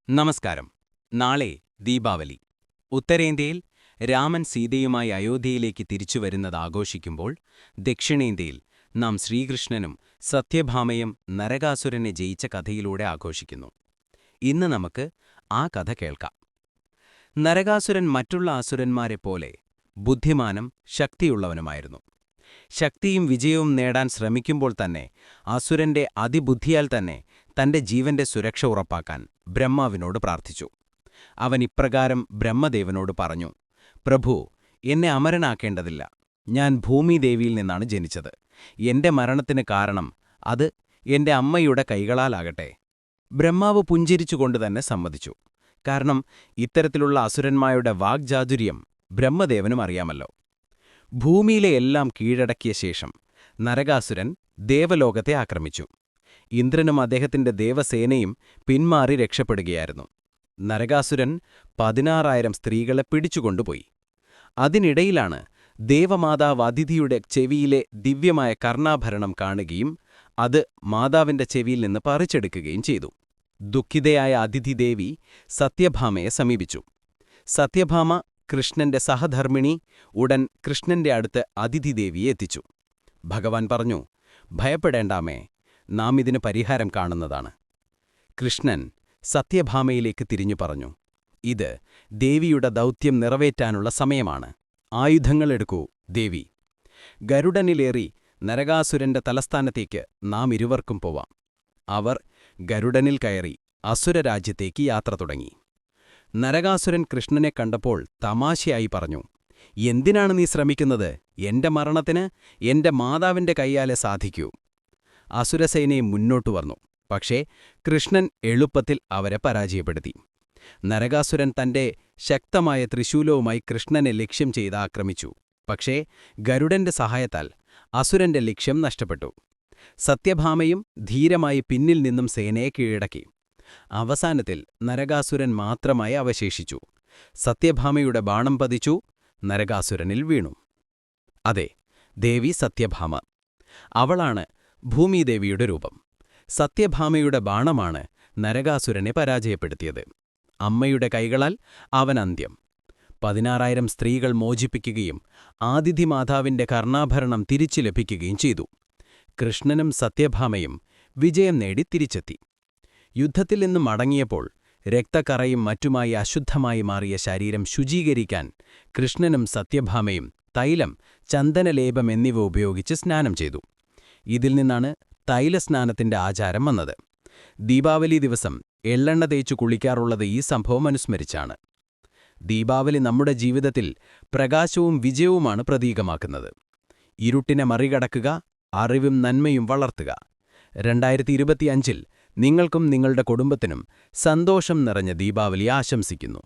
നമസ്കാരം. നാളെ ദീപാവലി. ഉത്തരേന്ത്യയിൽ രാമൻ സീതയുമായി അയോധ്യയിലേക്ക് തിരിച്ചുവരുന്നത് ആഘോഷിക്കുമ്പോൾ, ദക്ഷിണേന്ത്യയിൽ നാം ശ്രീകൃഷ്ണനും സത്യഭാമയും നരകാസുരനെ ജയിച്ച കഥയിലൂടെ ആഘോഷിക്കുന്നു. ഇന്ന് നമുക്ക് ആ കഥ കേൾക്കാം. നരകാസുരൻ മറ്റുള്ള അസുരന്മാരെപ്പോലെ ബുദ്ധിമാനും ശക്തിയുള്ളവനുമായിരുന്നു. ശക്തിയും വിജയവും നേടാൻ ശ്രമിക്കുമ്പോൾ തന്നെ അസുരന്റെ അതിബുദ്ധിയാൽ തന്നെ തന്റെ ജീവന്റെ സുരക്ഷ ഉറപ്പാക്കാൻ ബ്രഹ്മാവിനോട് പ്രാർത്ഥിച്ചു. അവൻ ഇപ്രകാരം ബ്രഹ്മദേവനോട് പറഞ്ഞു: പ്രഭു, എന്നെ അമരനാക്കേണ്ടതില്ല. ഞാൻ ഭൂമിദേവിയിൽ നിന്നാണ് ജനിച്ചത്. എന്റെ മരണത്തിന് കാരണം അത് എന്റെ അമ്മയുടെ കൈകളാലാകട്ടെ. ബ്രഹ്മാവ് പുഞ്ചിരിച്ചുകൊണ്ട് തന്നെ സമ്മതിച്ചു. കാരണം ഇത്തരത്തിലുള്ള അസുരന്മാരുടെ വാഗ്ചാതുര്യം ബ്രഹ്മദേവനും അറിയാമല്ലോ. ഭൂമിയിലെ എല്ലാം കീഴടക്കിയ ശേഷം നരകാസുരൻ ദേവലോകത്തെ ആക്രമിച്ചു. ഇന്ദ്രനും അദ്ദേഹത്തിന്റെ ദേവസേനയും പിന്മാറി രക്ഷപ്പെടുകയായിരുന്നു. നരകാസുരൻ 16,000 സ്ത്രീകളെ പിടിച്ചുകൊണ്ടുപോയി. അതിനിടയിലാണ് ദേവമാതാവ് അതിഥിയുടെ ചെവിയിലെ ദിവ്യമായ കർണാഭരണം കാണുകയും അത് മാതാവിന്റെ ചെവിയിൽ നിന്ന് പറിച്ചെടുക്കുകയും ചെയ്തു. ദുഃഖിതയായ അതിഥിദേവി സത്യഭാമയെ സമീപിച്ചു. സത്യഭാമ, കൃഷ്ണന്റെ സഹധർമ്മിണി, ഉടൻ കൃഷ്ണന്റെ അടുത്ത് അതിഥിദേവിയെ എത്തിച്ചു. ഭഗവാൻ പറഞ്ഞു: ഭയപ്പെടേണ്ടാമേ, നാം ഇതിന് പരിഹാരം കാണുന്നതാണ്. കൃഷ്ണൻ സത്യഭാമയിലേക്ക് തിരിഞ്ഞു പറഞ്ഞു: ഇത് ദേവിയുടെ ദൗത്യം നിറവേറ്റാനുള്ള സമയമാണ്. ആയുധങ്ങളെടുക്കൂ ദേവി. ഗരുഡനിലേറി നരകാസുരന്റെ തലസ്ഥാനത്തേക്ക് നാം ഇരുവർക്കും പോവാം. അവർ ഗരുഡനിൽ കയറി അസുരരാജ്യത്തേക്ക് യാത്ര തുടങ്ങി. നരകാസുരൻ കൃഷ്ണനെ കണ്ടപ്പോൾ തമാശയായി പറഞ്ഞു: എന്തിനാണ് നീ ശ്രമിക്കുന്നത്? എന്റെ മരണത്തിന് എന്റെ മാതാവിന്റെ കൈയാലെ സാധിക്കൂ. അസുരസേനയെ മുന്നോട്ടു വന്നു. പക്ഷേ കൃഷ്ണൻ എളുപ്പത്തിൽ അവരെ പരാജയപ്പെടുത്തി. നരകാസുരൻ തന്റെ ശക്തമായ ത്രിശൂലവുമായി കൃഷ്ണനെ ലക്ഷ്യം ചെയ്ത് ആക്രമിച്ചു. പക്ഷേ ഗരുഡന്റെ സഹായത്താൽ അസുരന്റെ ലക്ഷ്യം നഷ്ടപ്പെട്ടു. സത്യഭാമയും ധീരമായി പിന്നിൽ നിന്നും സേനയെ കീഴടക്കി. അവസാനത്തിൽ നരകാസുരൻ മാത്രമായി അവശേഷിച്ചു. സത്യഭാമയുടെ ബാണം പതിച്ചു, നരകാസുരനിൽ വീണു. അതെ, ദേവി സത്യഭാമ. അവളാണ് ഭൂമിദേവിയുടെ രൂപം. സത്യഭാമയുടെ ബാണമാണ് നരകാസുരനെ പരാജയപ്പെടുത്തിയത്. അമ്മയുടെ കൈകളാൽ അവൻ അന്ത്യം. 16,000 സ്ത്രീകൾ മോചിപ്പിക്കുകയും ആതിഥിമാതാവിന്റെ കർണാഭരണം തിരിച്ചു ലഭിക്കുകയും ചെയ്തു. കൃഷ്ണനും സത്യഭാമയും വിജയം നേടി തിരിച്ചെത്തി. യുദ്ധത്തിൽ നിന്ന് മടങ്ങിയപ്പോൾ രക്തക്കറയും മറ്റുമായി അശുദ്ധമായി മാറിയ ശരീരം ശുചീകരിക്കാൻ കൃഷ്ണനും സത്യഭാമയും തൈലം, ചന്ദനലേപം എന്നിവ ഉപയോഗിച്ച് സ്നാനം ചെയ്തു. ഇതിൽ നിന്നാണ് തൈലസ്നാനത്തിന്റെ ആചാരം വന്നത്. ദീപാവലി ദിവസം എള്ളെണ്ണ തേച്ചു കുളിക്കാറുള്ളത് ഈ സംഭവം അനുസ്മരിച്ചാണ്. ദീപാവലി നമ്മുടെ ജീവിതത്തിൽ പ്രകാശവും വിജയവുമാണ് പ്രതീകമാക്കുന്നത്. ഇരുട്ടിനെ മറികടക്കുക, അറിവും നന്മയും വളർത്തുക. 2025-ൽ നിങ്ങൾക്കും നിങ്ങളുടെ കുടുംബത്തിനും സന്തോഷം നിറഞ്ഞ ദീപാവലി ആശംസിക്കുന്നു.